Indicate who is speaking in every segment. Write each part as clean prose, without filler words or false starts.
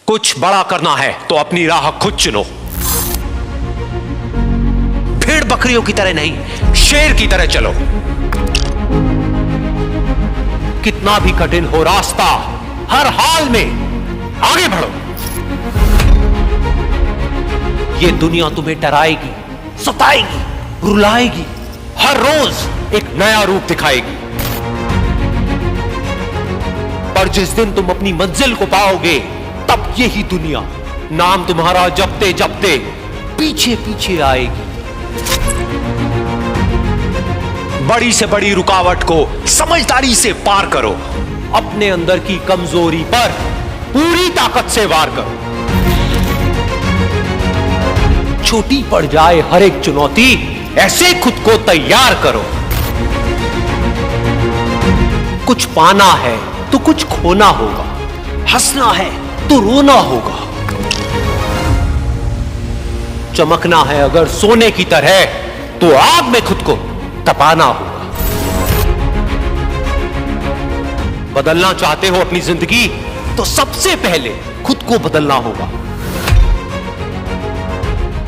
Speaker 1: कुछ बड़ा करना है तो अपनी राह खुद चुनो। भेड़ बकरियों की तरह नहीं, शेर की तरह चलो। कितना भी कठिन हो रास्ता, हर हाल में आगे बढ़ो। ये दुनिया तुम्हें डराएगी, सताएगी, रुलाएगी, हर रोज एक नया रूप दिखाएगी। पर जिस दिन तुम अपनी मंजिल को पाओगे, तब यही दुनिया नाम तुम्हारा जपते जपते पीछे पीछे आएगी। बड़ी से बड़ी रुकावट को समझदारी से पार करो। अपने अंदर की कमजोरी पर पूरी ताकत से वार करो। छोटी पड़ जाए हर एक चुनौती, ऐसे खुद को तैयार करो। कुछ पाना है तो कुछ खोना होगा, हंसना है तो रोना होगा, चमकना है अगर सोने की तरह तो आग में खुद को तपाना होगा। बदलना चाहते हो अपनी जिंदगी तो सबसे पहले खुद को बदलना होगा।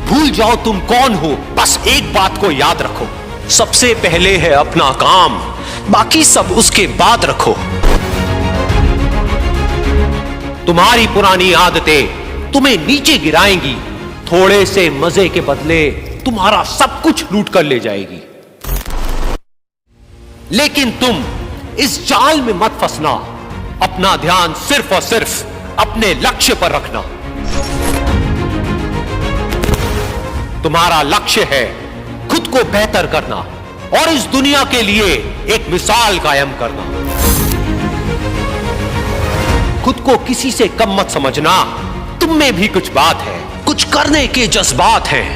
Speaker 1: भूल जाओ तुम कौन हो, बस एक बात को याद रखो, सबसे पहले है अपना काम, बाकी सब उसके बाद रखो। तुम्हारी पुरानी आदतें तुम्हें नीचे गिराएंगी, थोड़े से मजे के बदले तुम्हारा सब कुछ लूट कर ले जाएगी। लेकिन तुम इस जाल में मत फंसना, अपना ध्यान सिर्फ और सिर्फ अपने लक्ष्य पर रखना। तुम्हारा लक्ष्य है खुद को बेहतर करना और इस दुनिया के लिए एक मिसाल कायम करना। खुद को किसी से कम मत समझना, तुम में भी कुछ बात है, कुछ करने के जज्बात हैं।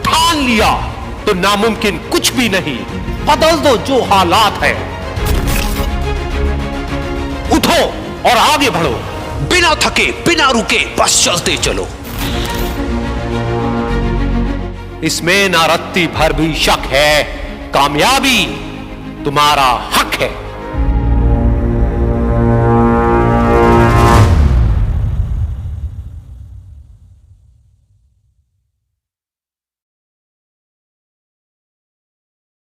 Speaker 1: ठान लिया तो नामुमकिन कुछ भी नहीं, बदल दो जो हालात है। उठो और आगे बढ़ो, बिना थके बिना रुके बस चलते चलो। इसमें ना रत्ती भर भी शक है, कामयाबी तुम्हारा